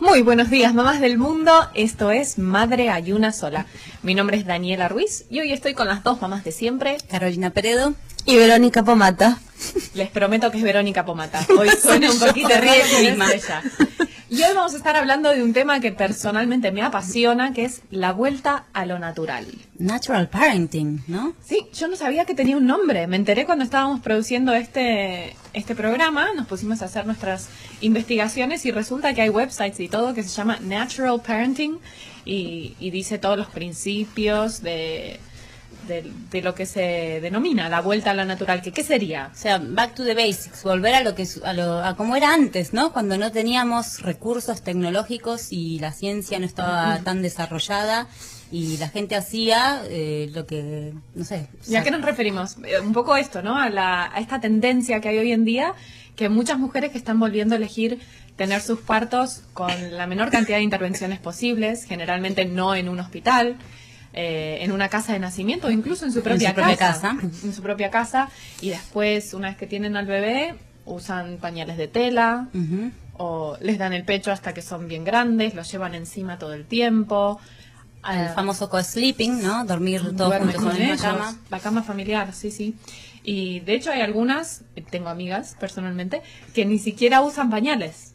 Muy buenos días, mamás del mundo. Esto es Madre hay una sola. Mi nombre es Daniela Ruiz y hoy estoy con las dos mamás de siempre, Carolina Peredo y Verónica Pomata. Les prometo que es Verónica Pomata. Hoy suena un poquito raro, pero es ella. Y hoy vamos a estar hablando de un tema que personalmente me apasiona, que es la vuelta a lo natural. Natural parenting, ¿no? Sí, yo no sabía que tenía un nombre. Me enteré cuando estábamos produciendo este programa. Nos pusimos a hacer nuestras investigaciones y resulta que hay websites y todo que se llama Natural Parenting y dice todos los principios de lo que se denomina la vuelta a lo natural. ¿Qué sería? O sea, back to the basics, volver a como era antes, ¿no? Cuando no teníamos recursos tecnológicos y la ciencia no estaba tan desarrollada y la gente hacía lo que, no sé. ¿Y a qué nos referimos? Un poco esto, ¿no? A esta tendencia que hay hoy en día, que muchas mujeres que están volviendo a elegir tener sus partos con la menor cantidad de intervenciones posibles, generalmente no en un hospital, en una casa de nacimiento o incluso en su propia casa. En su propia casa. Y después, una vez que tienen al bebé, usan pañales de tela o les dan el pecho hasta que son bien grandes, los llevan encima todo el tiempo. El famoso co-sleeping, ¿no? Dormir todos juntos en una cama. La cama familiar, sí, sí. Y de hecho hay algunas, tengo amigas personalmente, que ni siquiera usan pañales.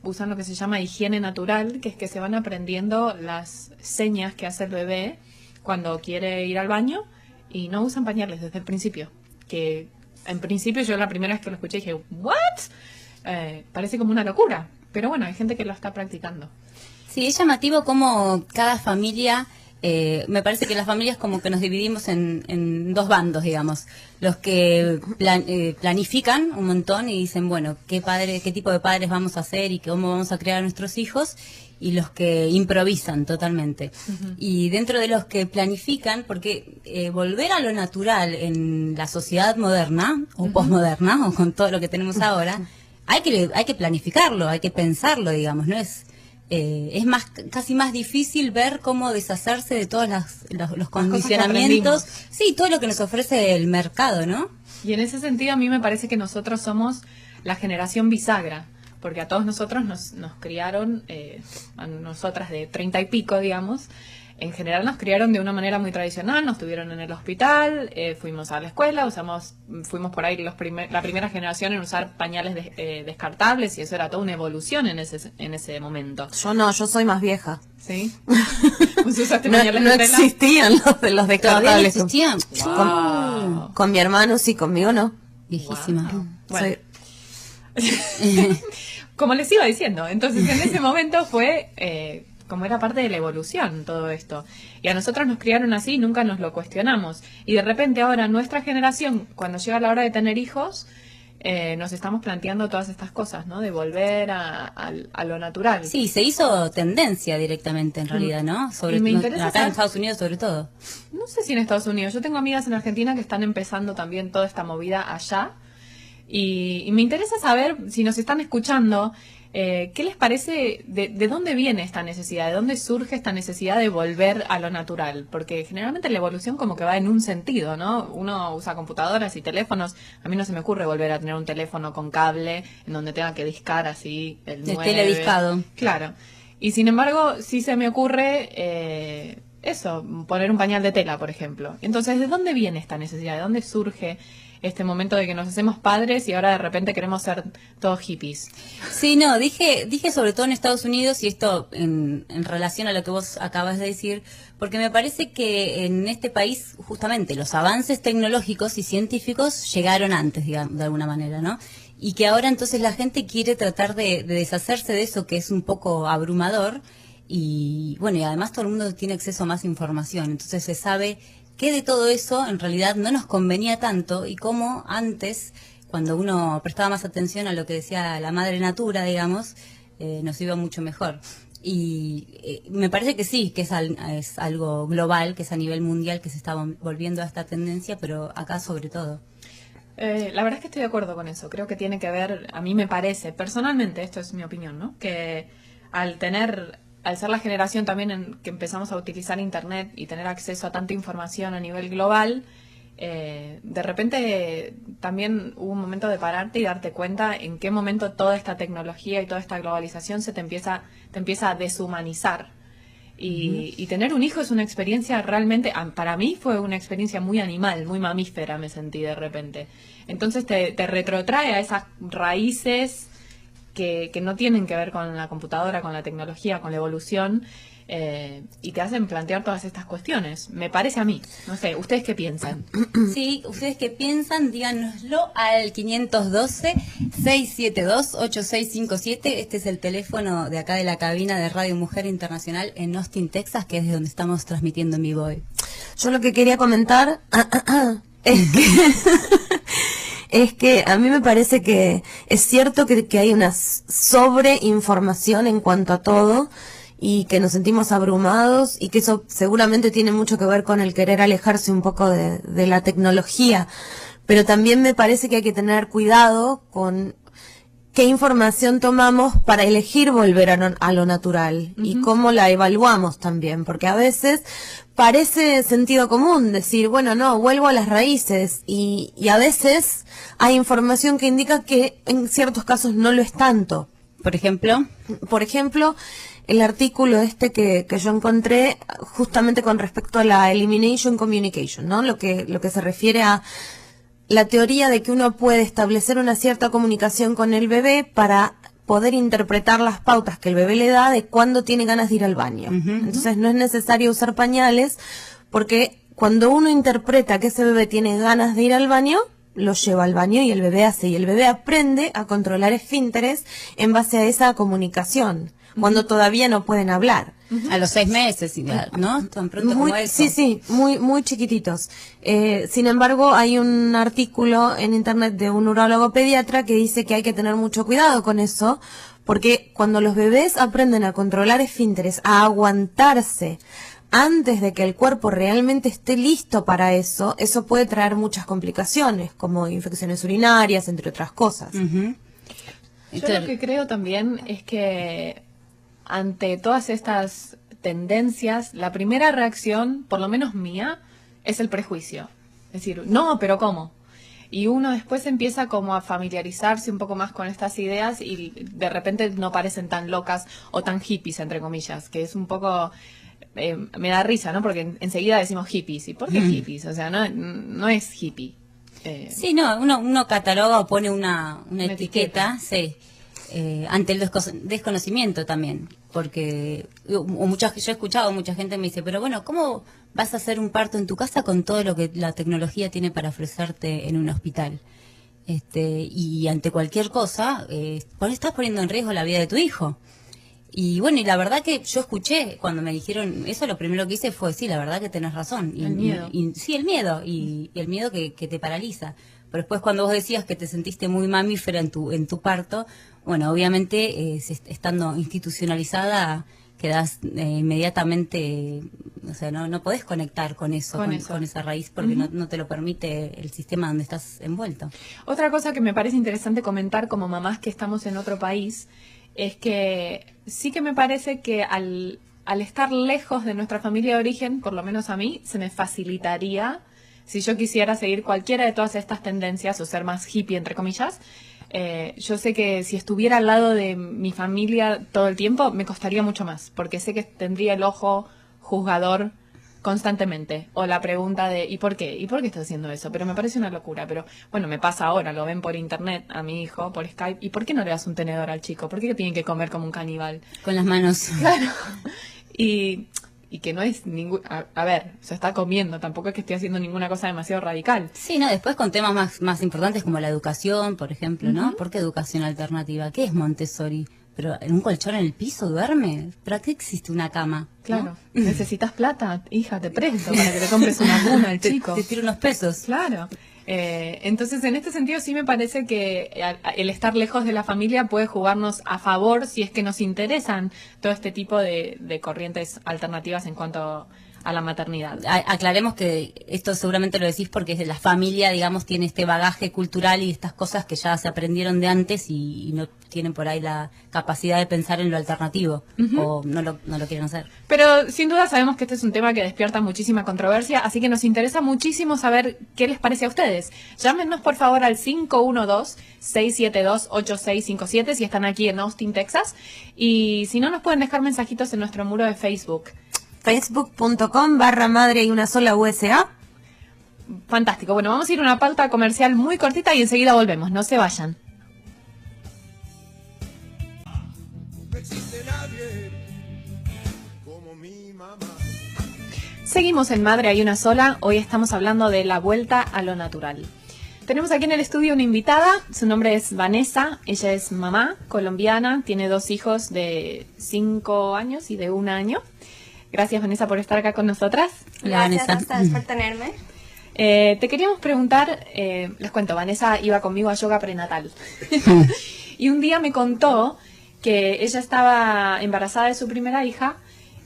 Usan lo que se llama higiene natural, que es que se van aprendiendo las señas que hace el bebé cuando quiere ir al baño y no usan pañales desde el principio. Que en principio yo la primera vez que lo escuché dije, ¿what? Parece como una locura, pero bueno, hay gente que lo está practicando. Sí, es llamativo como cada familia, me parece que las familias como que nos dividimos en dos bandos, digamos. Los que planifican un montón y dicen, bueno, qué tipo de padres vamos a ser y cómo vamos a criar a nuestros hijos, y los que improvisan totalmente. Y dentro de los que planifican, porque volver a lo natural en la sociedad moderna, o posmoderna, o con todo lo que tenemos ahora, hay que planificarlo, hay que pensarlo, digamos, no es... casi más difícil ver cómo deshacerse de todos los condicionamientos, sí, todo lo que nos ofrece el mercado, ¿no? Y en ese sentido a mí me parece que nosotros somos la generación bisagra, porque a todos nosotros nos criaron, a nosotras de 30 y pico, digamos, en general nos criaron de una manera muy tradicional, nos tuvieron en el hospital, fuimos a la escuela, fuimos por ahí la primera generación en usar pañales descartables y eso era toda una evolución en ese momento. Yo no, yo soy más vieja. ¿Sí? ¿Vos usaste pañales no de tela? Existían los descartables. ¿Todavía no existían? Wow. Con mi hermano sí, conmigo no. Viejísima. Wow. Bueno. Como les iba diciendo, entonces en ese momento fue... como era parte de la evolución todo esto. Y a nosotros nos criaron así y nunca nos lo cuestionamos. Y de repente ahora nuestra generación, cuando llega la hora de tener hijos, nos estamos planteando todas estas cosas, ¿no? De volver a lo natural. Sí, se hizo tendencia directamente en realidad, ¿no? Y me interesa acá en Estados Unidos sobre todo. No sé si en Estados Unidos. Yo tengo amigas en Argentina que están empezando también toda esta movida allá. Y me interesa saber, si nos están escuchando... ¿qué les parece? ¿De dónde viene esta necesidad? ¿De dónde surge esta necesidad de volver a lo natural? Porque generalmente la evolución como que va en un sentido, ¿no? Uno usa computadoras y teléfonos. A mí no se me ocurre volver a tener un teléfono con cable en donde tenga que discar así el 9. Telediscado. Claro. Y sin embargo, sí se me ocurre eso, poner un pañal de tela, por ejemplo. Entonces, ¿de dónde viene esta necesidad? ¿De dónde surge este momento de que nos hacemos padres y ahora de repente queremos ser todos hippies? Sí, no, dije sobre todo en Estados Unidos, y esto en relación a lo que vos acabas de decir, porque me parece que en este país justamente los avances tecnológicos y científicos llegaron antes, digamos, de alguna manera, ¿no? Y que ahora entonces la gente quiere tratar de deshacerse de eso que es un poco abrumador, y bueno, y además todo el mundo tiene acceso a más información, entonces se sabe que de todo eso en realidad no nos convenía tanto, y cómo antes, cuando uno prestaba más atención a lo que decía la madre natura, digamos, nos iba mucho mejor. Y me parece que sí, que es algo global, que es a nivel mundial, que se está volviendo a esta tendencia, pero acá sobre todo. La verdad es que estoy de acuerdo con eso. Creo que tiene que ver, a mí me parece, personalmente, esto es mi opinión, ¿no? Que al ser la generación también que empezamos a utilizar Internet y tener acceso a tanta información a nivel global, de repente también hubo un momento de pararte y darte cuenta en qué momento toda esta tecnología y toda esta globalización te empieza a deshumanizar. Y tener un hijo es una experiencia realmente, para mí fue una experiencia muy animal, muy mamífera me sentí de repente. Entonces te retrotrae a esas raíces que no tienen que ver con la computadora, con la tecnología, con la evolución, y te hacen plantear todas estas cuestiones. Me parece a mí. No sé, ¿ustedes qué piensan? Sí, ustedes qué piensan, díganoslo al 512-672-8657. Este es el teléfono de acá de la cabina de Radio Mujer Internacional en Austin, Texas, que es de donde estamos transmitiendo en vivo hoy. Yo lo que quería comentar es que es que a mí me parece que es cierto que hay una sobreinformación en cuanto a todo y que nos sentimos abrumados y que eso seguramente tiene mucho que ver con el querer alejarse un poco de la tecnología, pero también me parece que hay que tener cuidado con qué información tomamos para elegir volver a lo natural y cómo la evaluamos también, porque a veces parece sentido común decir, bueno, no, vuelvo a las raíces y a veces hay información que indica que en ciertos casos no lo es tanto. Por ejemplo, el artículo que yo encontré justamente con respecto a la elimination communication, ¿no? Lo que se refiere a la teoría de que uno puede establecer una cierta comunicación con el bebé para poder interpretar las pautas que el bebé le da de cuándo tiene ganas de ir al baño. Entonces no es necesario usar pañales porque cuando uno interpreta que ese bebé tiene ganas de ir al baño, lo lleva al baño y el bebé aprende a controlar esfínteres en base a esa comunicación, cuando todavía no pueden hablar. A los 6 meses, ¿no? Tan pronto como eso. Sí, muy chiquititos. Sin embargo, hay un artículo en internet de un urólogo pediatra que dice que hay que tener mucho cuidado con eso, porque cuando los bebés aprenden a controlar esfínteres, a aguantarse antes de que el cuerpo realmente esté listo para eso puede traer muchas complicaciones, como infecciones urinarias, entre otras cosas. Yo lo que creo también es que ante todas estas tendencias, la primera reacción, por lo menos mía, es el prejuicio. Es decir, no, pero ¿cómo? Y uno después empieza como a familiarizarse un poco más con estas ideas y de repente no parecen tan locas o tan hippies, entre comillas, que es un poco... me da risa, ¿no? Porque enseguida decimos hippies. ¿Y por qué hippies? O sea, no es hippie. Sí, no, uno cataloga o pone una etiqueta, sí. Ante el desconocimiento también, porque yo he escuchado mucha gente me dice, pero bueno, ¿cómo vas a hacer un parto en tu casa con todo lo que la tecnología tiene para ofrecerte en un hospital? Y ante cualquier cosa, estás poniendo en riesgo la vida de tu hijo. Y bueno, y la verdad que yo escuché cuando me dijeron eso, lo primero que hice fue, sí, la verdad que tenés razón. El miedo. Sí, el miedo, y el miedo que te paraliza. Pero después cuando vos decías que te sentiste muy mamífera en tu parto, bueno, obviamente estando institucionalizada quedás inmediatamente, o sea, no podés conectar con eso, con esa raíz, porque no te lo permite el sistema donde estás envuelto. Otra cosa que me parece interesante comentar como mamás que estamos en otro país es que sí que me parece que al estar lejos de nuestra familia de origen, por lo menos a mí, se me facilitaría, si yo quisiera seguir cualquiera de todas estas tendencias o ser más hippie, entre comillas, yo sé que si estuviera al lado de mi familia todo el tiempo, me costaría mucho más, porque sé que tendría el ojo juzgador constantemente, o la pregunta de ¿y por qué? ¿Y por qué estás haciendo eso? Pero me parece una locura, pero bueno, me pasa ahora, lo ven por internet a mi hijo, por Skype, ¿y por qué no le das un tenedor al chico? ¿Por qué tienen que comer como un caníbal? Con las manos. Claro, y que no es ningún... A ver, se está comiendo, tampoco es que esté haciendo ninguna cosa demasiado radical. Sí, no, después con temas más importantes como la educación, por ejemplo, ¿no? ¿Por qué educación alternativa? ¿Qué es Montessori? ¿Pero en un colchón en el piso duerme? ¿Para qué existe una cama? Claro, ¿no? Necesitas plata, hija, te presto para que te compres una cuna al chico. Te tiro unos pesos. Claro. Entonces, en este sentido sí me parece que el estar lejos de la familia puede jugarnos a favor si es que nos interesan todo este tipo de corrientes alternativas en cuanto a la maternidad. Aclaremos que esto seguramente lo decís porque la familia, digamos, tiene este bagaje cultural y estas cosas que ya se aprendieron de antes y no tienen por ahí la capacidad de pensar en lo alternativo o no lo quieren hacer. Pero sin duda sabemos que este es un tema que despierta muchísima controversia, así que nos interesa muchísimo saber qué les parece a ustedes. Llámenos por favor al 512-672-8657 si están aquí en Austin, Texas, y si no nos pueden dejar mensajitos en nuestro muro de Facebook. Facebook.com/madre y una sola USA. Fantástico. Bueno, vamos a ir a una pauta comercial muy cortita y enseguida volvemos. No se vayan. No existe nadie como mi mamá. Seguimos en Madre hay una sola. Hoy estamos hablando de la vuelta a lo natural. Tenemos aquí en el estudio una invitada. Su nombre es Vanessa. Ella es mamá colombiana. Tiene 2 hijos de 5 años y de 1 año. Gracias, Vanessa, por estar acá con nosotras. Gracias a ustedes por tenerme. Te queríamos preguntar, les cuento, Vanessa iba conmigo a yoga prenatal. Y un día me contó que ella estaba embarazada de su primera hija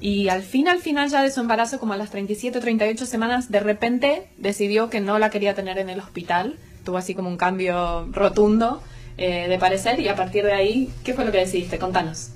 y al final ya de su embarazo, como a las 37 o 38 semanas, de repente decidió que no la quería tener en el hospital. Tuvo así como un cambio rotundo de parecer y a partir de ahí, ¿qué fue lo que decidiste? Contanos.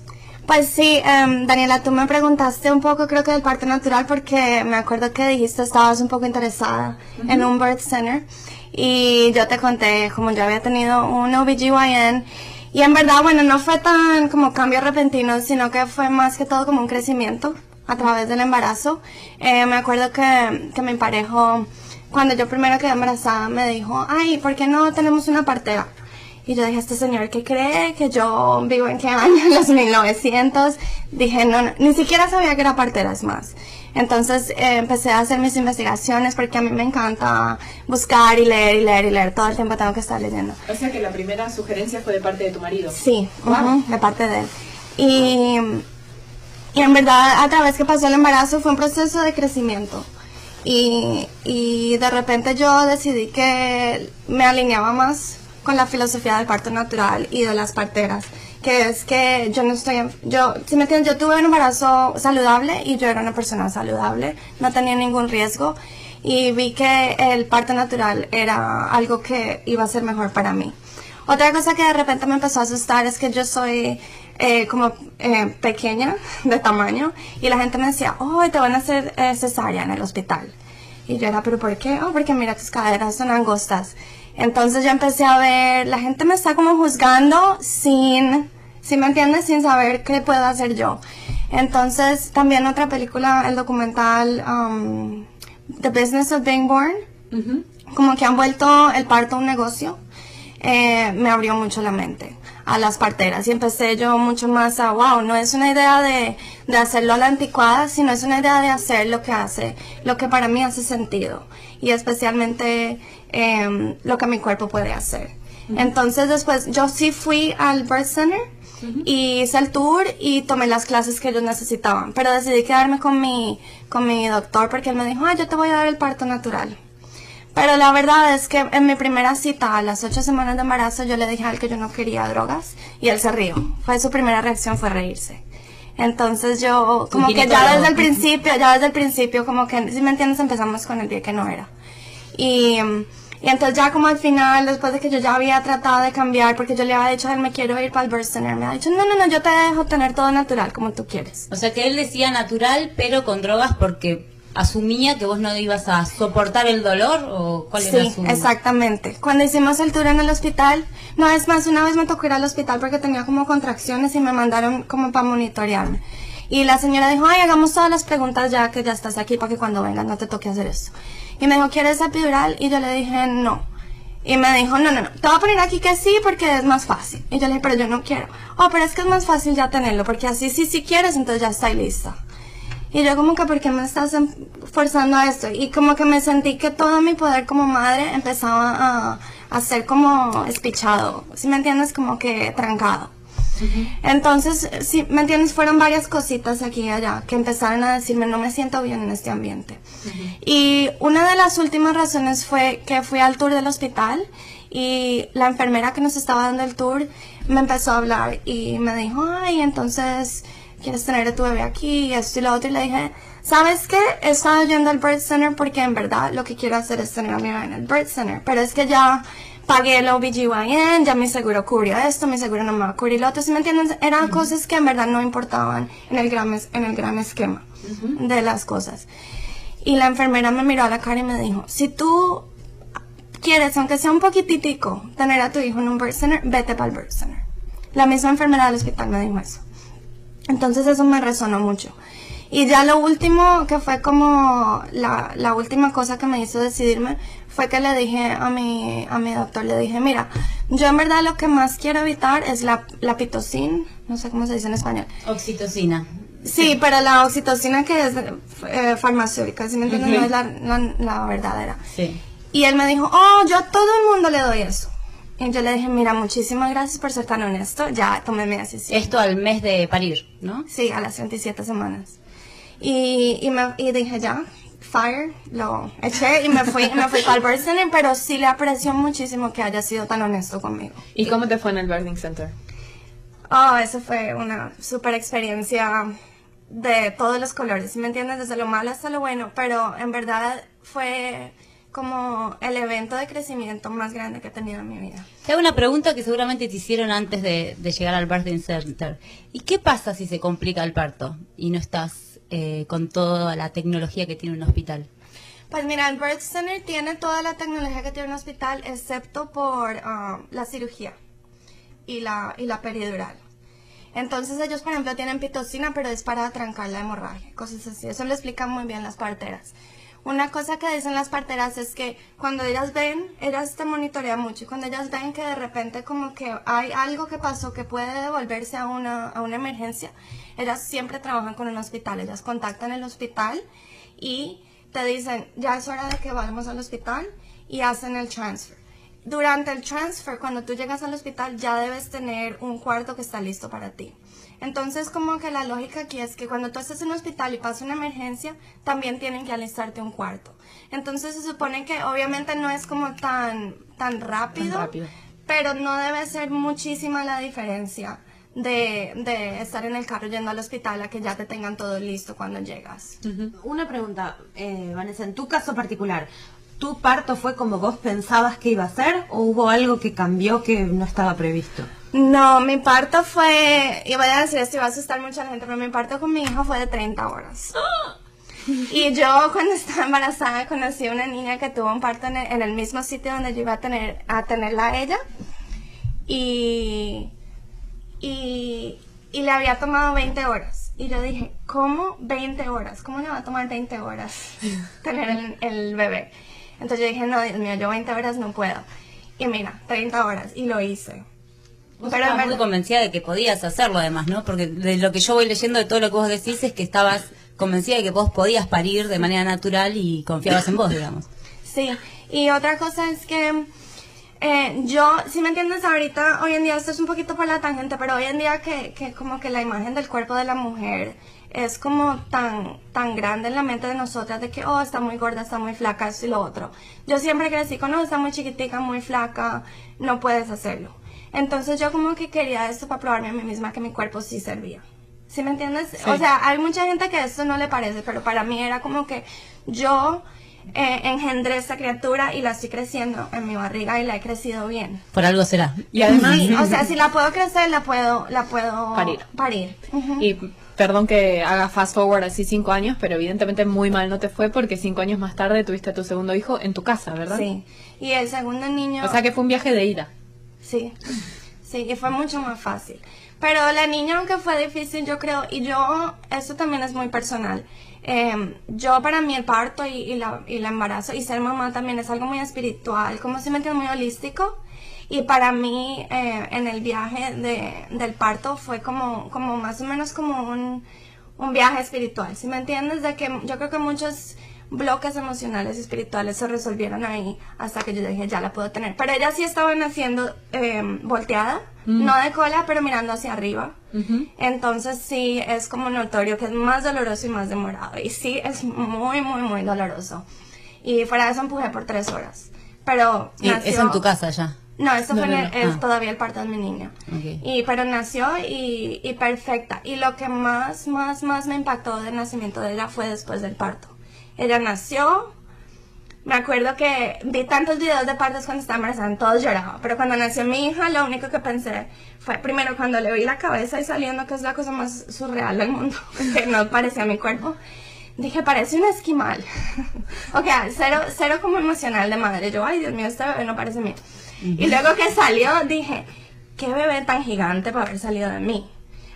Pues sí, Daniela, tú me preguntaste un poco, creo que del parto natural, porque me acuerdo que dijiste estabas un poco interesada en un birth center. Y yo te conté como yo había tenido un OBGYN. Y en verdad, bueno, no fue tan como cambio repentino, sino que fue más que todo como un crecimiento a través del embarazo. Me acuerdo que mi pareja, cuando yo primero quedé embarazada, me dijo, ay, ¿por qué no tenemos una partera? Y yo dije, este señor que cree que yo vivo en qué año, en los 1900. Dije, no, ni siquiera sabía que era partera, es más. Entonces empecé a hacer mis investigaciones porque a mí me encanta buscar y leer y leer y leer. Todo el tiempo tengo que estar leyendo. O sea que la primera sugerencia fue de parte de tu marido. Sí, Wow. de parte de él. Y en verdad, a través que pasó el embarazo, fue un proceso de crecimiento. Y de repente yo decidí que me alineaba más con la filosofía del parto natural y de las parteras, que es que yo no estoy, si me entiendes, yo tuve un embarazo saludable y yo era una persona saludable, no tenía ningún riesgo y vi que el parto natural era algo que iba a ser mejor para mí. Otra cosa que de repente me empezó a asustar es que yo soy pequeña de tamaño y la gente me decía, oh, te van a hacer cesárea en el hospital. Y yo era, ¿pero por qué? Oh, porque mira, tus caderas son angostas. Entonces yo empecé a ver, la gente me está como juzgando sin me entiendes, sin saber qué puedo hacer yo. Entonces también otra película, el documental The Business of Being Born, como que han vuelto el parto un negocio, me abrió mucho la mente a las parteras y empecé yo mucho más a, wow, no es una idea de hacerlo a la anticuada, sino es una idea de hacer lo que para mí hace sentido y especialmente lo que mi cuerpo puede hacer. Entonces después yo sí fui al birth center y hice el tour y tomé las clases que ellos necesitaban, pero decidí quedarme con mi doctor porque él me dijo, yo te voy a dar el parto natural. Pero la verdad es que en mi primera cita, a las 8 semanas de embarazo, yo le dije a él que yo no quería drogas y él se rió. Su primera reacción fue reírse. Entonces yo, como que ya desde el principio, como que, si me entiendes, empezamos con el pie que no era. Y entonces ya como al final, después de que yo ya había tratado de cambiar, porque yo le había dicho a él, me quiero ir para el birth center, me ha dicho, no, yo te dejo tener todo natural, como tú quieres. O sea que él decía natural, pero con drogas porque asumía que vos no ibas a soportar el dolor, ¿o cuál era su...? Sí, exactamente. Cuando hicimos el tour en el hospital, no, es más, una vez me tocó ir al hospital porque tenía como contracciones y me mandaron como para monitorearme. Y la señora dijo, hagamos todas las preguntas ya que ya estás aquí para que cuando vengas no te toque hacer eso. Y me dijo, ¿quieres epidural? Y yo le dije, no. Y me dijo, no, te voy a poner aquí que sí porque es más fácil. Y yo le dije, pero yo no quiero. Pero es que es más fácil ya tenerlo porque así sí quieres, entonces ya estoy lista. Y yo como que, ¿por qué me estás forzando a esto? Y como que me sentí que todo mi poder como madre empezaba a ser como espichado. ¿Sí me entiendes? Como que trancado. Entonces, sí, ¿me entiendes? Fueron varias cositas aquí y allá que empezaron a decirme, no me siento bien en este ambiente. Y una de las últimas razones fue que fui al tour del hospital y la enfermera que nos estaba dando el tour me empezó a hablar y me dijo, entonces, ¿quieres tener a tu bebé aquí? Y esto y lo otro. Y le dije, ¿sabes qué? He estado yendo al Birth Center porque en verdad lo que quiero hacer es tener a mi bebé en el Birth Center. Pero es que ya pagué el OBGYN, ya mi seguro cubrió esto, mi seguro no me va a cubrir lo otro. ¿Sí me entienden? Eran cosas que en verdad no importaban en el gran esquema de las cosas. Y la enfermera me miró a la cara y me dijo, si tú quieres, aunque sea un poquititico, tener a tu hijo en un Birth Center, vete para el Birth Center. La misma enfermera del hospital me dijo eso. Entonces eso me resonó mucho. Y ya lo último, que fue como la última cosa que me hizo decidirme, fue que le dije a mi doctor, le dije, mira, yo en verdad lo que más quiero evitar es la pitocin, no sé cómo se dice en español. Oxitocina. Sí, pero la oxitocina que es farmacéutica, ¿sí me entiendes? No es la verdadera. Sí. Y él me dijo, oh, yo a todo el mundo le doy eso. Y yo le dije, mira, muchísimas gracias por ser tan honesto, ya tomé mi decisión. Esto al mes de parir, ¿no? Sí, a las 37 semanas. Y dije, ya, fire, lo eché y me fui para el Birth Center, pero sí le aprecio muchísimo que haya sido tan honesto conmigo. ¿Y cómo te fue en el Birthing Center? Oh, eso fue una super experiencia de todos los colores, ¿sí me entiendes? Desde lo malo hasta lo bueno, pero en verdad fue como el evento de crecimiento más grande que he tenido en mi vida. Te hago una pregunta que seguramente te hicieron antes de llegar al Birthing Center. ¿Y qué pasa si se complica el parto y no estás con toda la tecnología que tiene un hospital? Pues mira, el Birth Center tiene toda la tecnología que tiene un hospital, excepto por la cirugía y la peridural. Entonces ellos, por ejemplo, tienen pitocina, pero es para trancar la hemorragia, cosas así. Eso lo explican muy bien las parteras. Una cosa que dicen las parteras es que cuando ellas ven, ellas te monitorean mucho, y cuando ellas ven que de repente como que hay algo que pasó que puede devolverse a una emergencia, ellas siempre trabajan con un hospital, ellas contactan el hospital y te dicen, ya es hora de que vayamos al hospital, y hacen el transfer. Durante el transfer, cuando tú llegas al hospital, ya debes tener un cuarto que está listo para ti. Entonces, como que la lógica aquí es que cuando tú estás en un hospital y pasa una emergencia, también tienen que alistarte un cuarto. Entonces, se supone que obviamente no es como tan rápido, pero no debe ser muchísima la diferencia de estar en el carro yendo al hospital a que ya te tengan todo listo cuando llegas. Una pregunta, Vanessa, en tu caso particular, ¿tu parto fue como vos pensabas que iba a ser o hubo algo que cambió que no estaba previsto? No, mi parto fue, y voy a decir esto y va a asustar mucho a la gente, pero mi parto con mi hija fue de 30 horas. Y yo cuando estaba embarazada conocí a una niña que tuvo un parto en el mismo sitio donde yo iba a tenerla a ella, y le había tomado 20 horas. Y yo dije, ¿cómo 20 horas? ¿Cómo le va a tomar 20 horas tener el bebé? Entonces yo dije, no, Dios mío, yo 20 horas no puedo. Y mira, 30 horas, y lo hice. Vos estabas muy convencida de que podías hacerlo además, ¿no? Porque de lo que yo voy leyendo de todo lo que vos decís es que estabas convencida de que vos podías parir de manera natural y confiabas en vos, digamos. Sí, y otra cosa es que yo, si me entiendes, ahorita, hoy en día, esto es un poquito por la tangente, pero hoy en día que como que la imagen del cuerpo de la mujer es como tan grande en la mente de nosotras, de que, oh, está muy gorda, está muy flaca, esto y lo otro. Yo siempre crecí con, no, está muy chiquitica, muy flaca, no puedes hacerlo. Entonces yo como que quería esto para probarme a mí misma que mi cuerpo sí servía. ¿Sí me entiendes? Sí. O sea, hay mucha gente que esto no le parece, pero para mí era como que yo engendré esta criatura y la estoy creciendo en mi barriga y la he crecido bien. Por algo será. Y además, sí, o sea, si la puedo crecer, la puedo parir. Y perdón que haga fast forward así 5 años, pero evidentemente muy mal no te fue porque 5 años más tarde tuviste a tu segundo hijo en tu casa, ¿verdad? Sí. Y el segundo niño... O sea que fue un viaje de ida. Sí, y fue mucho más fácil. Pero la niña, aunque fue difícil, yo creo, y yo, esto también es muy personal, yo para mí el parto y el embarazo y ser mamá también es algo muy espiritual, como se me entiende, muy holístico. Y para mí, en el viaje del parto fue como más o menos como un viaje espiritual, ¿sí me entiendes? De que yo creo que muchos bloques emocionales y espirituales se resolvieron ahí hasta que yo dije, ya la puedo tener. Pero ella sí estaba naciendo volteada, no de cola, pero mirando hacia arriba. Entonces sí, es como notorio que es más doloroso y más demorado. Y sí, es muy, muy, muy doloroso. Y fuera de eso empujé por 3 horas. Pero nació... ¿Eso en tu casa ya? No, eso No, fue no, en no. es todavía el parto de mi niña. Ok. Pero nació y perfecta. Y lo que más me impactó del nacimiento de ella fue después del parto. Ella nació, me acuerdo que vi tantos videos de partos cuando estaba embarazada, todos lloraban. Pero cuando nació mi hija, lo único que pensé fue, primero, cuando le vi la cabeza y saliendo, que es la cosa más surreal del mundo, que no parecía mi cuerpo. Dije, parece un esquimal. O sea, cero como emocional de madre. Yo, ay, Dios mío, este bebé no parece mío. Y luego que salió, dije, qué bebé tan gigante para haber salido de mí.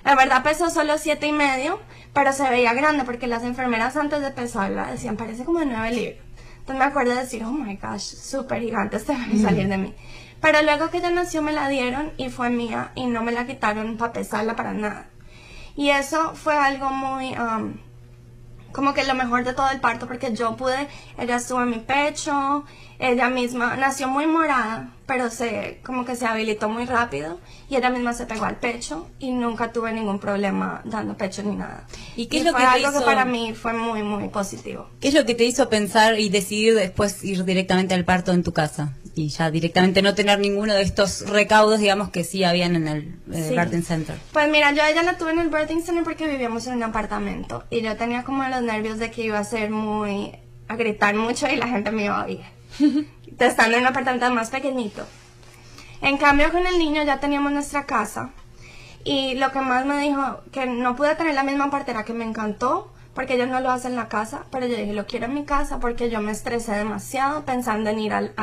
La verdad pesó solo 7,5, pero se veía grande porque las enfermeras antes de pesarla decían, parece como de 9 libras. Entonces me acuerdo de decir, oh my gosh, súper gigante este bebé salir de mí. Pero luego que ella nació me la dieron y fue mía y no me la quitaron para pesarla para nada. Y eso fue algo muy... como que lo mejor de todo el parto, porque ella estuvo en mi pecho, ella misma nació muy morada, pero como que se habilitó muy rápido y ella misma se pegó al pecho y nunca tuve ningún problema dando pecho ni nada. ¿Y qué es lo fue que te algo hizo- que para mí fue muy, muy positivo. ¿Qué es lo que te hizo pensar y decidir después ir directamente al parto en tu casa? Y ya directamente no tener ninguno de estos recaudos, digamos, que sí habían en el Sí. Birthing Center. Pues mira, yo a ella la tuve en el birthing center porque vivíamos en un apartamento y yo tenía como los nervios de que iba a gritar mucho y la gente me iba a oír. Estando en un apartamento más pequeñito. En cambio con el niño ya teníamos nuestra casa y lo que más me dijo, que no pude tener la misma partera, que me encantó porque ellos no lo hacen en la casa, pero yo dije, lo quiero en mi casa porque yo me estresé demasiado pensando en ir al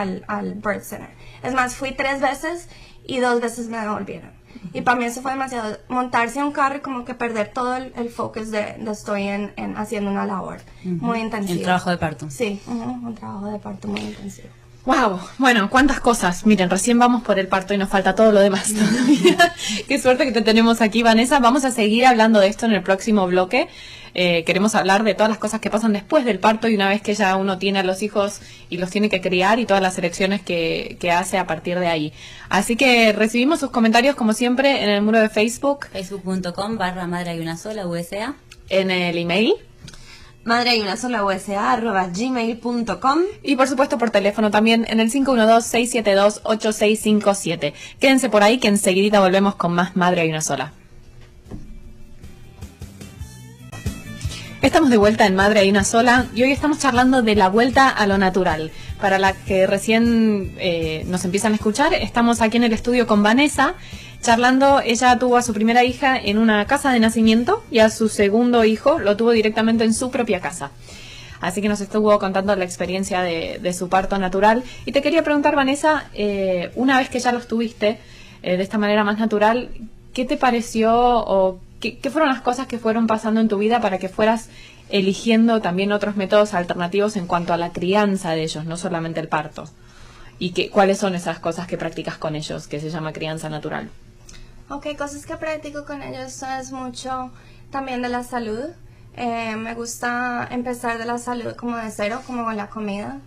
birth center. Es más, fui 3 veces y 2 veces me devolvieron. Y para mí eso fue demasiado, montarse a un carro y como que perder todo el focus de estoy haciendo una labor muy intensiva. El trabajo de parto. Sí, un trabajo de parto muy intensivo. Wow, bueno, cuántas cosas. Miren, recién vamos por el parto y nos falta todo lo demás todavía. Qué suerte que te tenemos aquí, Vanessa. Vamos a seguir hablando de esto en el próximo bloque. Queremos hablar de todas las cosas que pasan después del parto y una vez que ya uno tiene a los hijos y los tiene que criar y todas las elecciones que hace a partir de ahí. Así que recibimos sus comentarios como siempre en el muro de Facebook, Facebook.com/Madre Hay Una Sola, USA. en el email Madre hay una sola USA@gmail.com. y por supuesto por teléfono también en el 512-672-8657. Quédense por ahí que enseguidita volvemos con más Madre Hay Una Sola. Estamos de vuelta en Madre Hay Una Sola y hoy estamos charlando de la vuelta a lo natural. Para la que recién nos empiezan a escuchar, estamos aquí en el estudio con Vanessa charlando. Ella tuvo a su primera hija en una casa de nacimiento y a su segundo hijo lo tuvo directamente en su propia casa. Así que nos estuvo contando la experiencia de su parto natural. Y te quería preguntar, Vanessa, una vez que ya los tuviste de esta manera más natural, ¿qué te pareció o qué fueron las cosas que fueron pasando en tu vida para que fueras eligiendo también otros métodos alternativos en cuanto a la crianza de ellos, no solamente el parto? ¿Y cuáles son esas cosas que practicas con ellos, que se llama crianza natural? Ok, cosas que practico con ellos es mucho también de la salud. Me gusta empezar de la salud como de cero, como con la comida.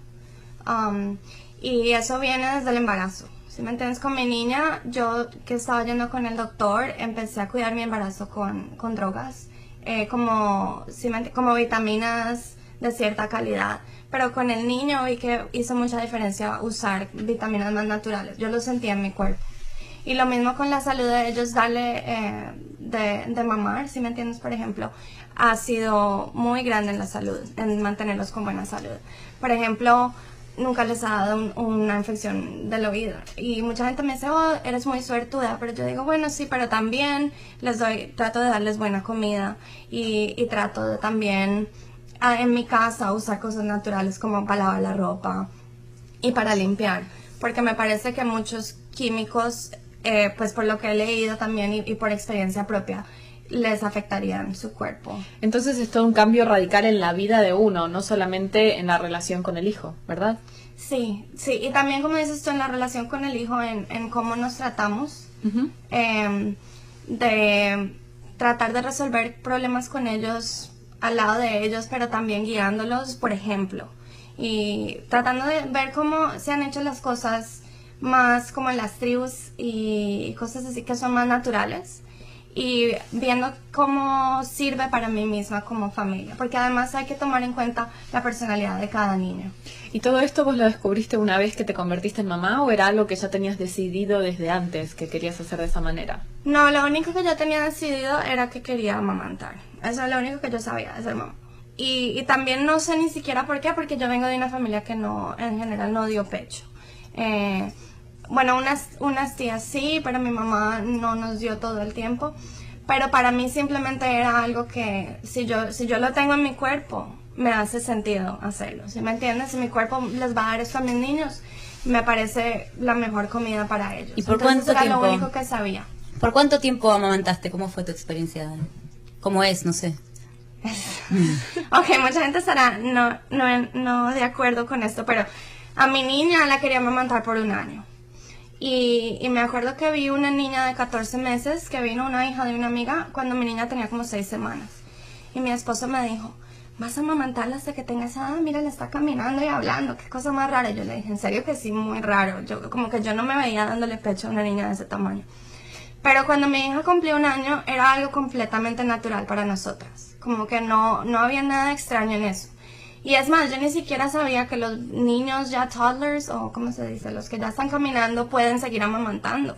Y eso viene desde el embarazo. Si me entiendes, con mi niña, yo que estaba yendo con el doctor, empecé a cuidar mi embarazo con drogas, como vitaminas de cierta calidad. Pero con el niño vi que hizo mucha diferencia usar vitaminas más naturales. Yo lo sentía en mi cuerpo. Y lo mismo con la salud de ellos, darle de mamar, si me entiendes, por ejemplo, ha sido muy grande en la salud, en mantenerlos con buena salud. Por ejemplo, nunca les ha dado una infección del oído. Y mucha gente me dice, oh, eres muy suertuda, pero yo digo, bueno, sí, pero también trato de darles buena comida y trato de también en mi casa usar cosas naturales como para lavar la ropa y para limpiar, porque me parece que muchos químicos, pues por lo que he leído también y por experiencia propia, les afectarían su cuerpo. Entonces es todo un cambio radical en la vida de uno, no solamente en la relación con el hijo, ¿verdad? Sí, y también como dices tú, en la relación con el hijo, en cómo nos tratamos, de tratar de resolver problemas con ellos, al lado de ellos, pero también guiándolos, por ejemplo, y tratando de ver cómo se han hecho las cosas más como en las tribus y cosas así que son más naturales. y viendo cómo sirve para mí misma como familia, porque además hay que tomar en cuenta la personalidad de cada niño. ¿Y todo esto vos lo descubriste una vez que te convertiste en mamá o era algo que ya tenías decidido desde antes que querías hacer de esa manera? No, lo único que yo tenía decidido era que quería amamantar. Eso es lo único que yo sabía de ser mamá. Y también no sé ni siquiera por qué, porque yo vengo de una familia que no, en general no dio pecho. Bueno, unas tías sí, pero mi mamá no nos dio todo el tiempo. Pero para mí simplemente era algo que si yo lo tengo en mi cuerpo, me hace sentido hacerlo. ¿Sí me entiendes? Si mi cuerpo les va a dar esto a mis niños, me parece la mejor comida para ellos. ¿Y por Entonces cuánto era tiempo? lo único que sabía. ¿Por cuánto tiempo amamantaste? ¿Cómo fue tu experiencia? ¿Cómo es? No sé. Ok, mucha gente estará no de acuerdo con esto, pero a mi niña la quería amamantar por 1 año. Y me acuerdo que vi una niña de 14 meses, que vino una hija de una amiga, cuando mi niña tenía como 6 semanas. Y mi esposo me dijo, ¿vas a amamantarla hasta que tenga esa edad? Mira, le está caminando y hablando, qué cosa más rara. Y yo le dije, en serio que sí, muy raro. Como que yo no me veía dándole pecho a una niña de ese tamaño. Pero cuando mi hija cumplió 1 año, era algo completamente natural para nosotras. Como que no había nada extraño en eso. Y es más, yo ni siquiera sabía que los niños ya toddlers, o ¿cómo se dice? Los que ya están caminando pueden seguir amamantando.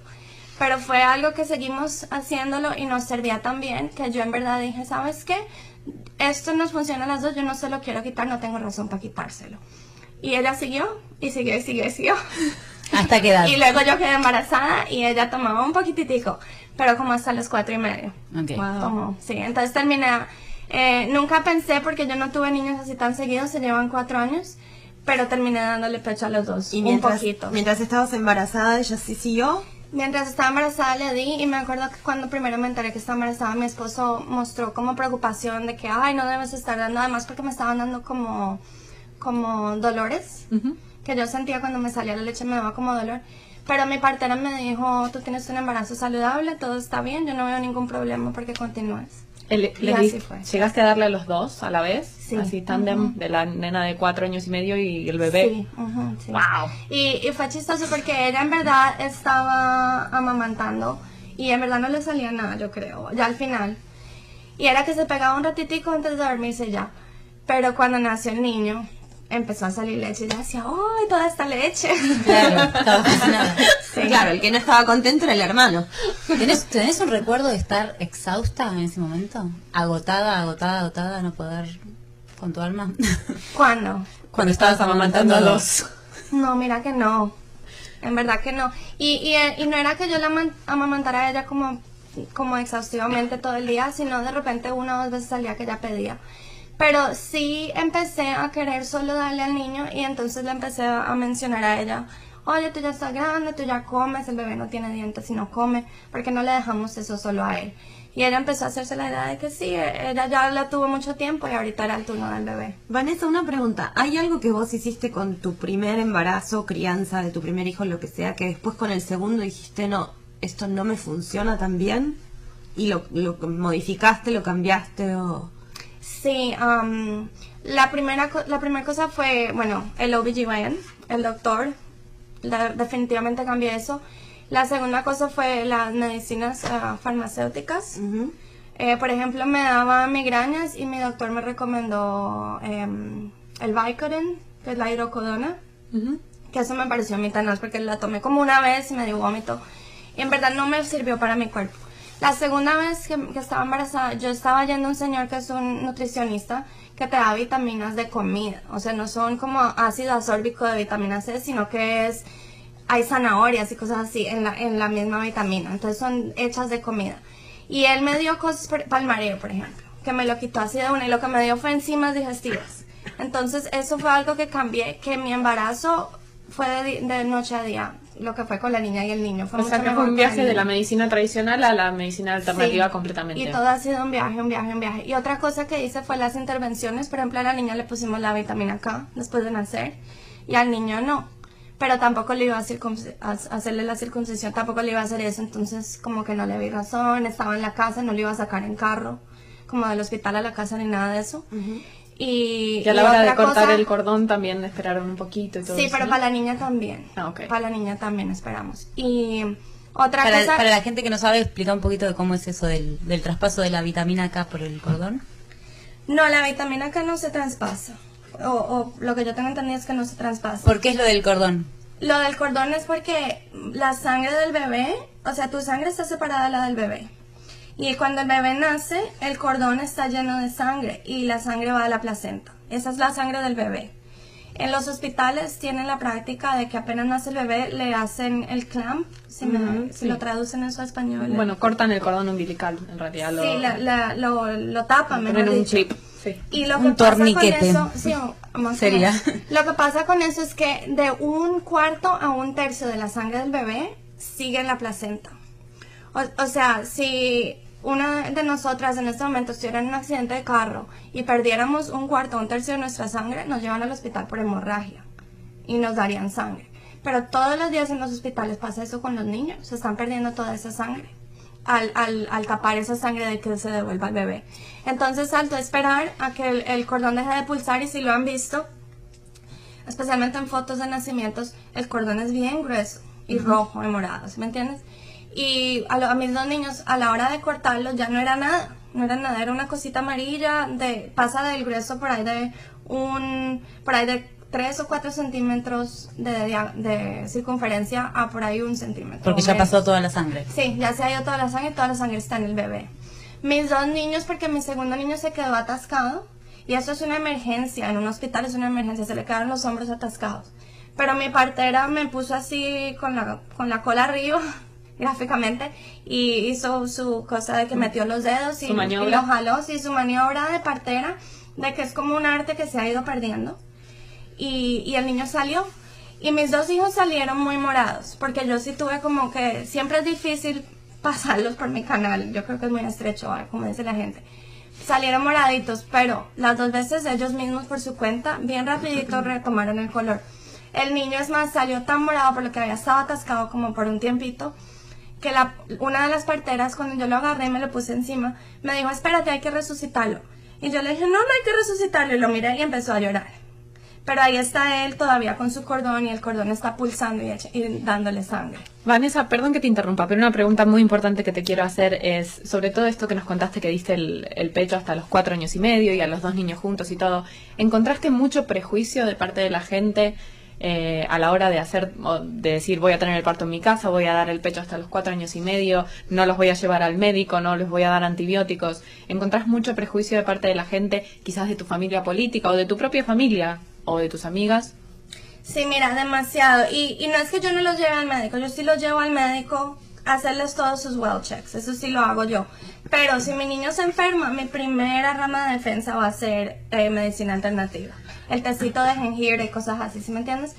Pero fue algo que seguimos haciéndolo y nos servía tan bien que yo en verdad dije, ¿sabes qué? Esto nos funciona a las dos, yo no se lo quiero quitar, no tengo razón para quitárselo. Y ella siguió, y siguió. ¿Hasta qué edad? Y luego yo quedé embarazada y ella tomaba un poquititico, pero como hasta los 4 y medio. Ok. Wow. Tomó, sí, entonces terminé. Nunca pensé, porque yo no tuve niños así tan seguidos, se llevan 4 años, pero terminé dándole pecho a los dos, Y un poquito. mientras estabas embarazada, ella sí siguió. Mientras estaba embarazada le di, y me acuerdo que cuando primero me enteré que estaba embarazada, mi esposo mostró como preocupación de que, ay, no debes estar dando, además porque me estaban dando como dolores, que yo sentía cuando me salía la leche, me daba como dolor. Pero mi partera me dijo, tú tienes un embarazo saludable, todo está bien, yo no veo ningún problema porque continúes. Y así fue. ¿Llegaste a darle a los dos a la vez? Sí. Así tándem de la nena de 4 años y medio y el bebé. Sí, sí. Wow. Y fue chistoso porque ella en verdad estaba amamantando y en verdad no le salía nada, yo creo, ya al final. Y era que se pegaba un ratitico antes de dormirse ya. Pero cuando nació el niño, empezó a salir leche y ella decía, ¡ay, toda esta leche! Claro, estaba fascinada. Sí. Claro, el que no estaba contento era el hermano. ¿Tenés un recuerdo de estar exhausta en ese momento? Agotada, no poder con tu alma. ¿Cuándo? Cuando estabas amamantando a dos. No, mira que no. En verdad que no. Y no era que yo la amamantara a ella como exhaustivamente todo el día, sino de repente 1 o 2 veces al día que ella pedía. Pero sí empecé a querer solo darle al niño y entonces le empecé a mencionar a ella, oye, tú ya estás grande, tú ya comes, el bebé no tiene dientes y no come, ¿por qué no le dejamos eso solo a él? Y ella empezó a hacerse la idea de que sí, ella ya la tuvo mucho tiempo y ahorita era el turno del bebé. Vanessa, una pregunta. ¿Hay algo que vos hiciste con tu primer embarazo, crianza de tu primer hijo, lo que sea, que después con el segundo dijiste, no, esto no me funciona tan bien? ¿Y lo modificaste, lo cambiaste o...? Sí, la primera cosa fue, bueno, el OBGYN, el doctor, definitivamente cambié eso. La segunda cosa fue las medicinas farmacéuticas. Por ejemplo, me daba migrañas y mi doctor me recomendó el Vicodin, que es la hidrocodona, que eso me pareció a mí tan más porque la tomé como 1 vez y me dio vómito. Y en verdad no me sirvió para mi cuerpo. La segunda vez que estaba embarazada, yo estaba yendo a un señor que es un nutricionista que te da vitaminas de comida. O sea, no son como ácido asórbico de vitamina C, sino que hay zanahorias y cosas así en la misma vitamina. Entonces son hechas de comida. Y él me dio cosas para el mareo, por ejemplo, que me lo quitó así de una y lo que me dio fue enzimas digestivas. Entonces eso fue algo que cambié, que mi embarazo fue de noche a día. Lo que fue con la niña y el niño. Fue O sea mucho que fue mejor un con viaje el de la niño. medicina tradicional a la medicina alternativa Sí, completamente. y todo ha sido un viaje. Y otra cosa que hice fue las intervenciones. Por ejemplo, a la niña le pusimos la vitamina K después de nacer y al niño no. Pero tampoco le iba a hacerle la circuncisión, tampoco le iba a hacer eso. Entonces como que no le vi razón, estaba en la casa, no le iba a sacar en carro, como del hospital a la casa ni nada de eso. Y a la hora de otra cortar cosa- el cordón también esperaron un poquito y todo Sí, eso, pero ¿no? para la niña también. Ah, ok. Para la niña también esperamos. Y Otra Para, cosa, para la gente que no sabe, explica un poquito de cómo es eso del traspaso de la vitamina K por el cordón. no, la vitamina K no se traspasa. O lo que yo tengo entendido es que no se traspasa. ¿Por qué es lo del cordón? Lo del cordón es porque la sangre del bebé, o sea, tu sangre está separada de la del bebé. Y cuando el bebé nace, el cordón está lleno de sangre y la sangre va a la placenta. Esa es la sangre del bebé. En los hospitales tienen la práctica de que apenas nace el bebé le hacen el clamp, si Sí. lo traducen eso a español. Bueno, cortan el cordón umbilical, en realidad. Sí, lo tapan, mejor ponen un dicho. chip. Sí. Y lo Un que pasa torniquete. con eso, sí, más o Sería. menos. Lo que pasa con eso es que de 1/4 a 1/3 de la sangre del bebé sigue en la placenta. O sea, si una de nosotras en este momento estuviera en un accidente de carro y perdiéramos 1/4 o 1/3 de nuestra sangre, nos llevan al hospital por hemorragia y nos darían sangre. Pero todos los días en los hospitales pasa eso con los niños, se están perdiendo toda esa sangre. Al tapar esa sangre de que se devuelva al bebé. Entonces, al esperar a que el cordón deje de pulsar, y si lo han visto, especialmente en fotos de nacimientos, el cordón es bien grueso y rojo y morado, ¿sí me entiendes? Y a mis 2 niños, a la hora de cortarlos, ya no era nada, era una cosita amarilla, pasa del grueso por ahí de 3 o 4 centímetros de circunferencia a por ahí 1 centímetro. Porque ya menos. pasó toda la sangre. Sí, ya se ha ido toda la sangre está en el bebé. Mis 2 niños, porque mi segundo niño se quedó atascado, y eso es una emergencia, en un hospital es una emergencia, se le quedaron los hombros atascados. Pero mi partera me puso así con la cola arriba, gráficamente, y hizo su cosa de que metió los dedos y Su maniobra. y lo jaló, sí, su maniobra de partera, de que es como un arte que se ha ido perdiendo. Y el niño salió. Y mis 2 hijos salieron muy morados, porque yo sí tuve como que, siempre es difícil pasarlos por mi canal, yo creo que es muy estrecho, como dice la gente. Salieron moraditos, pero las 2 veces ellos mismos por su cuenta, bien rapidito retomaron el color. El niño, es más, salió tan morado por lo que había estado atascado como por un tiempito, que una de las parteras, cuando yo lo agarré y me lo puse encima, me dijo, espérate, hay que resucitarlo. Y yo le dije, no hay que resucitarlo, y lo miré y empezó a llorar. Pero ahí está él todavía con su cordón, y el cordón está pulsando y dándole sangre. Vanessa, perdón que te interrumpa, pero una pregunta muy importante que te quiero hacer es sobre todo esto que nos contaste que diste el pecho hasta los 4 años y medio y a los 2 niños juntos y todo. ¿Encontraste mucho prejuicio de parte de la gente a la hora de de decir voy a tener el parto en mi casa, voy a dar el pecho hasta los 4 años y medio, no los voy a llevar al médico, no les voy a dar antibióticos? ¿Encontrás mucho prejuicio de parte de la gente, quizás de tu familia política o de tu propia familia o de tus amigas? Sí, mira, demasiado. Y no es que yo no los lleve al médico, yo sí los llevo al médico a hacerles todos sus well checks, eso sí lo hago yo. Pero si mi niño se enferma, mi primera rama de defensa va a ser medicina alternativa. El tecito de jengibre y cosas así, ¿sí me entiendes?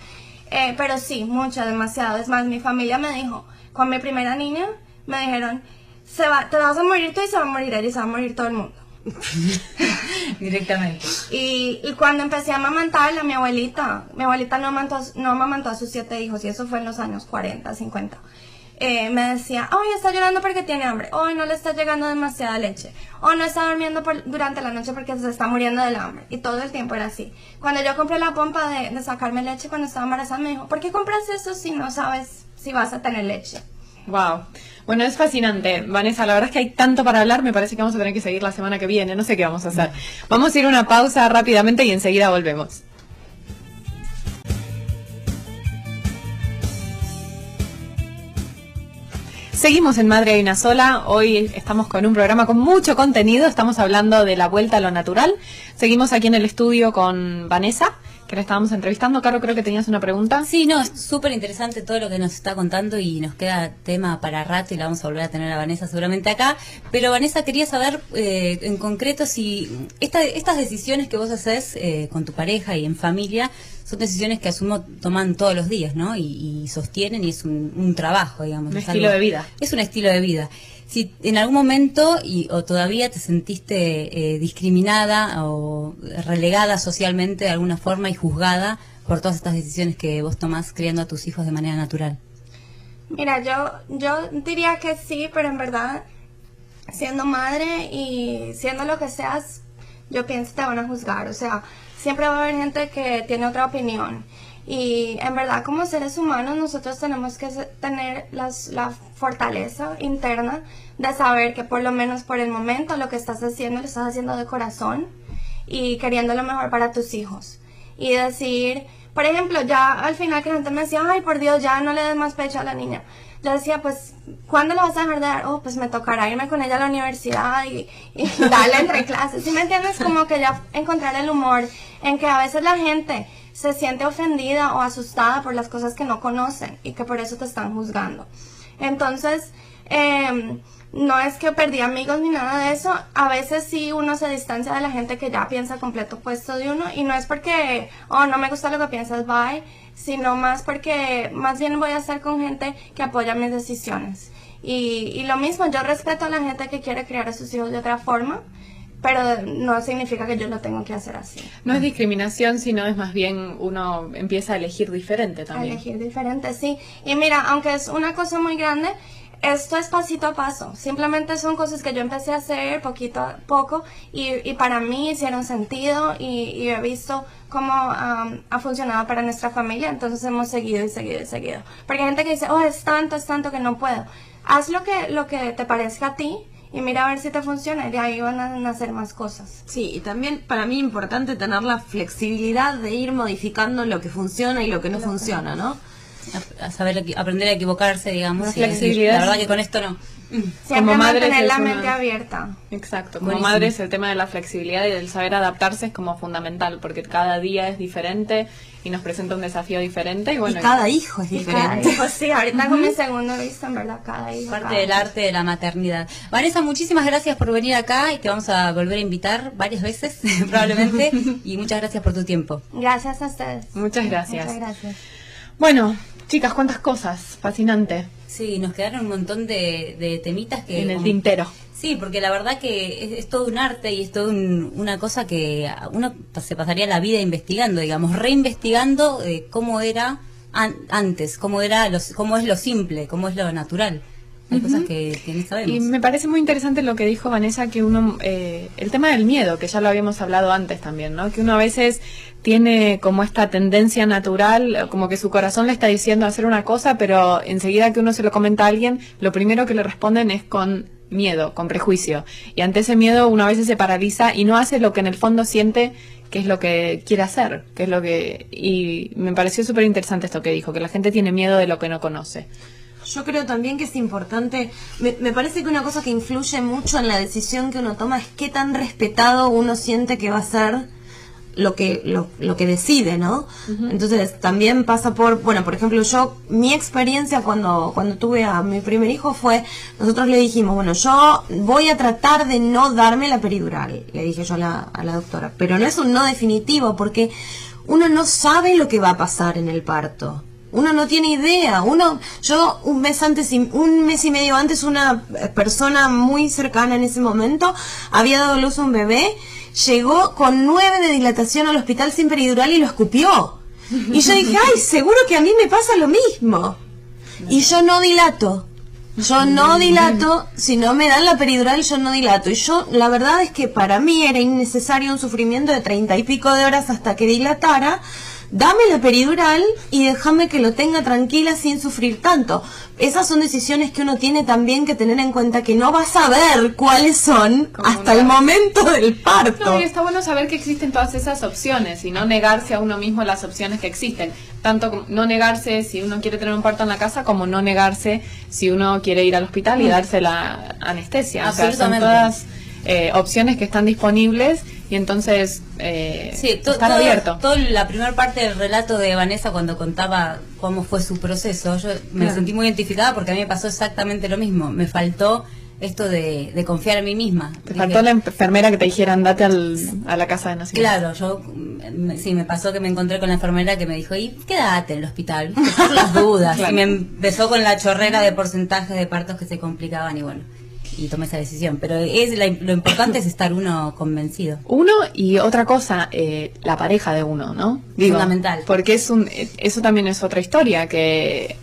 Pero sí, mucho, demasiado. Es más, mi familia me dijo, con mi primera niña, me dijeron, te vas a morir tú y se va a morir ella y se va a morir todo el mundo. Directamente. Y cuando empecé a amamantarla, mi abuelita no amamantó a sus 7 hijos, y eso fue en los años 40, 50. Me decía, hoy está llorando porque tiene hambre, hoy no le está llegando demasiada leche, o no está durmiendo durante la noche porque se está muriendo del hambre. Y todo el tiempo era así. Cuando yo compré la pompa de sacarme leche cuando estaba embarazada, me dijo, ¿por qué compras eso si no sabes si vas a tener leche? Wow. Bueno, es fascinante, Vanessa, la verdad es que hay tanto para hablar, me parece que vamos a tener que seguir la semana que viene, no sé qué vamos a hacer. Vamos a ir a una pausa rápidamente y enseguida volvemos. Seguimos en Madre hay una sola, hoy estamos con un programa con mucho contenido, estamos hablando de la vuelta a lo natural. Seguimos aquí en el estudio con Vanessa, que la estábamos entrevistando. Caro, creo que tenías una pregunta. Sí, no, es súper interesante todo lo que nos está contando y nos queda tema para rato y la vamos a volver a tener a Vanessa seguramente acá. Pero Vanessa, quería saber en concreto si estas decisiones que vos haces con tu pareja y en familia son decisiones que asumo toman todos los días, ¿no? Y sostienen y es un trabajo, digamos. Un es estilo algo, de vida. Es un estilo de vida. Si en algún momento o todavía te sentiste discriminada o relegada socialmente de alguna forma y juzgada por todas estas decisiones que vos tomás criando a tus hijos de manera natural. Mira, yo diría que sí, pero en verdad, siendo madre y siendo lo que seas, yo pienso que te van a juzgar. O sea, siempre va a haber gente que tiene otra opinión. Y en verdad, como seres humanos, nosotros tenemos que tener la fortaleza interna de saber que por lo menos por el momento lo que estás haciendo, lo estás haciendo de corazón y queriendo lo mejor para tus hijos. Y decir, por ejemplo, ya al final que la gente me decía, ay, por Dios, ya no le des más pecho a la niña. Yo decía, pues, ¿cuándo le vas a dejar de dar? Oh, pues me tocará irme con ella a la universidad y darle entre clases. ¿Sí me entiendes? Como que ya encontrar el humor en que a veces la gente se siente ofendida o asustada por las cosas que no conocen y que por eso te están juzgando. Entonces, no es que perdí amigos ni nada de eso. A veces sí uno se distancia de la gente que ya piensa completo opuesto de uno, y no es porque, oh, no me gusta lo que piensas, bye, sino más porque más bien voy a estar con gente que apoya mis decisiones. Y lo mismo, yo respeto a la gente que quiere criar a sus hijos de otra forma, pero no significa que yo lo tengo que hacer así. No es discriminación, sino es más bien uno empieza a elegir diferente también. A elegir diferente, sí. Y mira, aunque es una cosa muy grande, esto es pasito a paso. Simplemente son cosas que yo empecé a hacer poquito a poco y para mí hicieron sentido y he visto cómo ha funcionado para nuestra familia. Entonces hemos seguido y seguido y seguido. Porque hay gente que dice, oh, es tanto que no puedo. Haz lo que te parezca a ti y mira a ver si te funciona, y de ahí van a nacer más cosas. Sí, y también para mí es importante tener la flexibilidad de ir modificando lo que funciona y lo que no funciona, ¿no? A saber, aprender a equivocarse, digamos. La y flexibilidad. la verdad que con esto no. Siempre Como madres mantener es la una- mente abierta. Exacto, como Buenísimo. madres el tema de la flexibilidad y del saber adaptarse es como fundamental, porque cada día es diferente y nos presenta un desafío diferente y bueno, y cada hijo es Y cada diferente. hijo, sí, ahorita con mi segundo visto, en verdad, cada hijo. Parte cada del hijo. arte de la maternidad. Vanessa, muchísimas gracias por venir acá y te vamos a volver a invitar varias veces, probablemente. Y muchas gracias por tu tiempo. Gracias a ustedes. muchas gracias. Muchas gracias. Bueno, chicas, cuántas cosas, fascinante, Sí, nos quedaron un montón de temitas que... en el tintero. Sí, porque la verdad que es todo un arte y es todo una cosa que uno se pasaría la vida investigando, digamos, reinvestigando cómo era antes, cómo es lo simple, cómo es lo natural. Hay cosas que ni sabemos. Y me parece muy interesante lo que dijo Vanessa, que uno, el tema del miedo, que ya lo habíamos hablado antes también, ¿no? Que uno a veces tiene como esta tendencia natural, como que su corazón le está diciendo hacer una cosa, pero enseguida que uno se lo comenta a alguien, lo primero que le responden es con miedo, con prejuicio. Y ante ese miedo uno a veces se paraliza y no hace lo que en el fondo siente que es lo que quiere hacer, que es lo que... Y me pareció súper interesante esto que dijo, que la gente tiene miedo de lo que no conoce. Yo creo también que es importante, me parece que una cosa que influye mucho en la decisión que uno toma es qué tan respetado uno siente que va a ser lo que decide, ¿no? Entonces también pasa por, bueno, por ejemplo, mi experiencia cuando tuve a mi primer hijo fue, nosotros le dijimos, bueno, yo voy a tratar de no darme la peridural, le dije yo a la doctora, pero no es un no definitivo porque uno no sabe lo que va a pasar en el parto. Uno no tiene idea. Yo un mes y medio antes, una persona muy cercana en ese momento había dado luz a un bebé, llegó con 9 de dilatación al hospital sin peridural y lo escupió. Y yo dije, ay, seguro que a mí me pasa lo mismo. Y yo no dilato. Si no me dan la peridural, yo no dilato. Y la verdad es que para mí era innecesario un sufrimiento de 30 y pico de horas hasta que dilatara. Dame la peridural y déjame que lo tenga tranquila sin sufrir tanto. Esas son decisiones que uno tiene también que tener en cuenta, que no vas a ver cuáles son hasta el momento del parto. No, y está bueno saber que existen todas esas opciones y no negarse a uno mismo las opciones que existen. Tanto no negarse si uno quiere tener un parto en la casa, como no negarse si uno quiere ir al hospital y darse la anestesia. O sea, son Absolutamente. todas opciones que están disponibles y entonces estar abierto. Toda la primera parte del relato de Vanessa cuando contaba cómo fue su proceso, yo me sentí muy identificada porque a mí me pasó exactamente lo mismo. Me faltó esto de confiar en mí misma. Te faltó la enfermera que te dijera andate a la casa de nacimiento. Claro, sí, me pasó que me encontré con la enfermera que me dijo, y quédate en el hospital, por las dudas. Claro. Y me empezó con la chorrera de porcentajes de partos que se complicaban y bueno, y tomé esa decisión. Pero lo importante es estar uno convencido. Uno y otra cosa, la pareja de uno, ¿no? Fundamental. Porque eso también es otra historia, que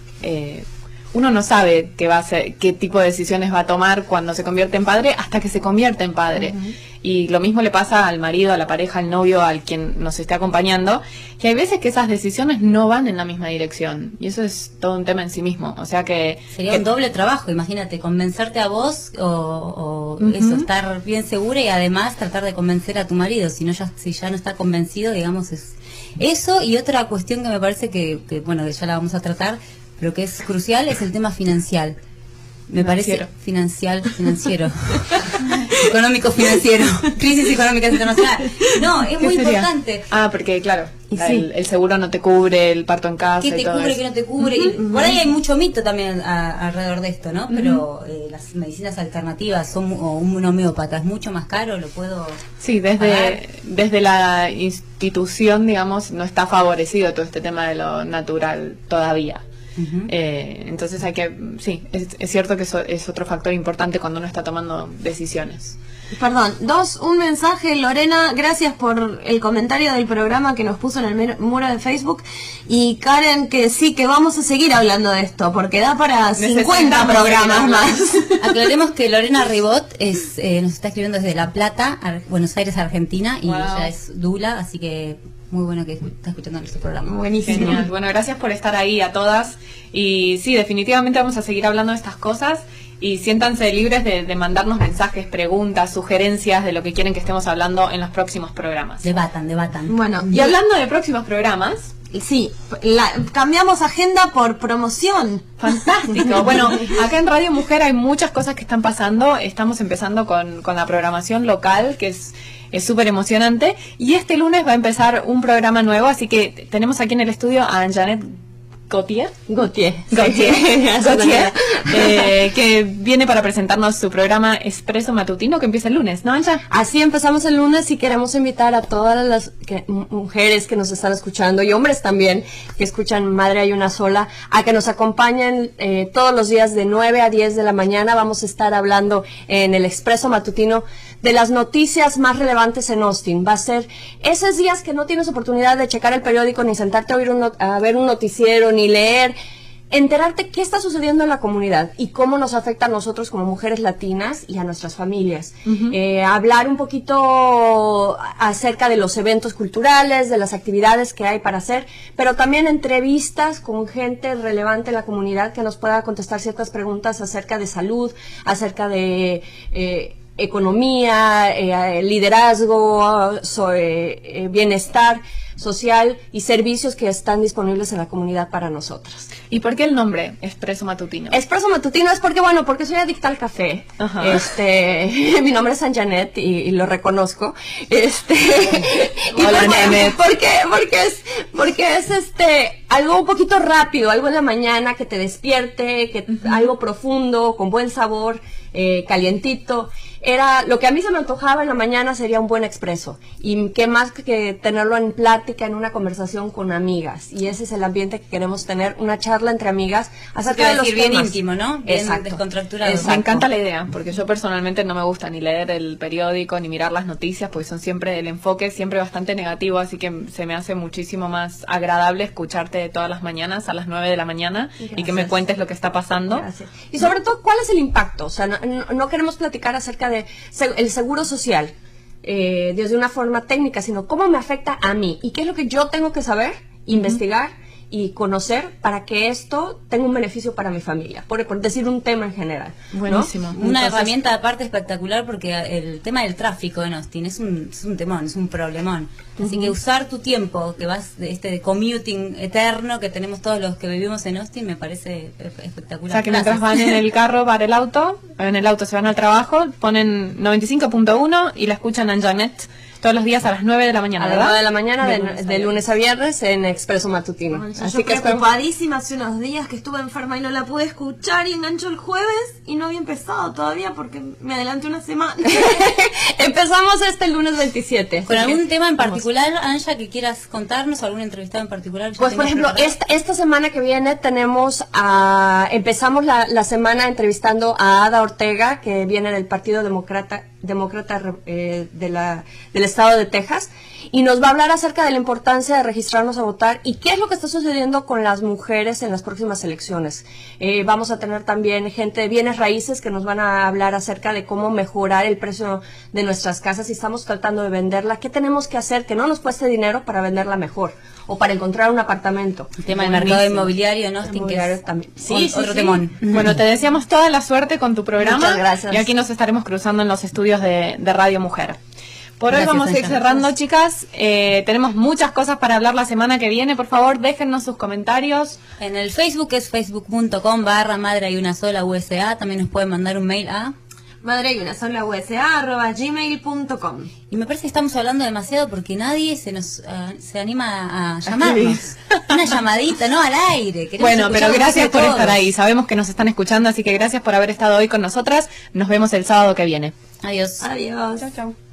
uno no sabe qué va a hacer, qué tipo de decisiones va a tomar cuando se convierte en padre hasta que se convierte en padre. Y lo mismo le pasa al marido, a la pareja, al novio, al quien nos esté acompañando, que hay veces que esas decisiones no van en la misma dirección. Y eso es todo un tema en sí mismo. O sea que... Sería un doble trabajo, imagínate, convencerte a vos o eso, estar bien segura y además tratar de convencer a tu marido. Si ya no está convencido, digamos, es eso. Y otra cuestión que me parece que bueno, que ya la vamos a tratar, pero que es crucial, es el tema financiero. Me parece financiero. Económico financiero. Crisis económica internacional. No, es muy importante. Porque claro, sí. el seguro no te cubre el parto en casa. ¿Qué te cubre, qué no te cubre? Y por ahí hay mucho mito también alrededor de esto, ¿no? Pero las medicinas alternativas o un homeópata es mucho más caro, lo puedo... Sí, desde la institución, digamos, no está favorecido todo este tema de lo natural todavía. Entonces es cierto que eso es otro factor importante cuando uno está tomando decisiones. Perdón, un mensaje, Lorena, gracias por el comentario del programa que nos puso en el muro de Facebook, y Karen, que sí, que vamos a seguir hablando de esto, porque da para 50 programas más. Aclaremos que Lorena Ribot nos está escribiendo desde La Plata, Buenos Aires, Argentina, y ella es dula, así que muy bueno que está escuchando nuestro programa. Buenísimo. Genial. Bueno, gracias por estar ahí a todas. Y sí, definitivamente vamos a seguir hablando de estas cosas. Y siéntanse libres de mandarnos mensajes, preguntas, sugerencias de lo que quieren que estemos hablando en los próximos programas. Debatan. Bueno, y hablando de próximos programas... Sí, cambiamos agenda por promoción. Fantástico. Bueno, acá en Radio Mujer hay muchas cosas que están pasando. Estamos empezando con la programación local, que es súper emocionante. Y este lunes va a empezar un programa nuevo, así que tenemos aquí en el estudio a Janet Gautier, que viene para presentarnos su programa Expreso Matutino, que empieza el lunes, ¿no, Anja? Así empezamos el lunes y queremos invitar a todas las mujeres que nos están escuchando y hombres también que escuchan Madre hay una sola, a que nos acompañen todos los días de 9 a 10 de la mañana. Vamos a estar hablando en el Expreso Matutino de las noticias más relevantes en Austin. Va a ser esos días que no tienes oportunidad de checar el periódico, ni sentarte a ver un noticiero, ni leer, enterarte qué está sucediendo en la comunidad y cómo nos afecta a nosotros como mujeres latinas y a nuestras familias. Hablar un poquito acerca de los eventos culturales, de las actividades que hay para hacer, pero también entrevistas con gente relevante en la comunidad que nos pueda contestar ciertas preguntas acerca de salud, acerca de economía, liderazgo, bienestar social y servicios que están disponibles en la comunidad para nosotras. ¿Y por qué el nombre Expreso Matutino? Expreso Matutino es porque soy adicta al café. Ajá. Mi nombre es Janet y lo reconozco. Hola, Janet. Porque es algo un poquito rápido, algo en la mañana que te despierte, algo profundo, con buen sabor, calientito. Era lo que a mí se me antojaba en la mañana, sería un buen expreso, y qué más que tenerlo en plática, en una conversación con amigas, y ese es el ambiente que queremos tener, una charla entre amigas acerca de los temas. Bien íntimo, ¿no? Bien descontracturado. Me encanta la idea, porque yo personalmente no me gusta ni leer el periódico ni mirar las noticias, porque son siempre, el enfoque es siempre bastante negativo, así que se me hace muchísimo más agradable escucharte todas las mañanas a las 9 de la mañana. Gracias. Y que me cuentes lo que está pasando. Gracias. Y sobre todo, ¿cuál es el impacto? O sea, no queremos platicar acerca de el seguro social desde una forma técnica, sino cómo me afecta a mí y qué es lo que yo tengo que saber, investigar y conocer para que esto tenga un beneficio para mi familia, por decir un tema en general, ¿no? Buenísimo. Una herramienta aparte espectacular, porque el tema del tráfico en Austin es un temón, es un problemón. Así que usar tu tiempo, que vas de commuting eterno que tenemos todos los que vivimos en Austin, me parece espectacular. O sea, que mientras van en el carro para el auto, en el auto se van al trabajo, ponen 95.1 y la escuchan en Janet todos los días a las 9 de la mañana, ¿verdad? A las 9 de la mañana, de lunes a viernes, en Expreso Matutino. Así que preocupadísima hace unos días que estuve enferma y no la pude escuchar, y engancho el jueves y no había empezado todavía porque me adelanté una semana. Empezamos este lunes 27. ¿Con algún tema en particular, Anja, que quieras contarnos? ¿Algún entrevistado en particular? Pues, por ejemplo, esta semana que viene empezamos la semana entrevistando a Ada Ortega, que viene del Partido Demócrata del Estado de Texas, y nos va a hablar acerca de la importancia de registrarnos a votar y qué es lo que está sucediendo con las mujeres en las próximas elecciones. Vamos a tener también gente de bienes raíces que nos van a hablar acerca de cómo mejorar el precio de nuestras casas si estamos tratando de venderla, qué tenemos que hacer que no nos cueste dinero para venderla mejor o para encontrar un apartamento. El tema del mercado inmobiliario, ¿no? Inmobiliario también. Sí, Otro temón. Bueno, te deseamos toda la suerte con tu programa. Muchas gracias. Y aquí nos estaremos cruzando en los estudios de Radio Mujer. Por hoy Gracias, vamos a ir Ancha. cerrando, chicas. Tenemos muchas cosas para hablar la semana que viene. Por favor, déjennos sus comentarios. En el Facebook es facebook.com/madre hay una sola USA. También nos pueden mandar un mail a... madreyunasolaUSA@gmail.com. Y me parece que estamos hablando demasiado porque nadie se anima a llamarnos. Una llamadita, ¿no? Al aire. Queremos Bueno, pero escuchar gracias de por todos. estar ahí. Sabemos que nos están escuchando, así que gracias por haber estado hoy con nosotras. Nos vemos el sábado que viene. Adiós. Adiós. Chau, chau.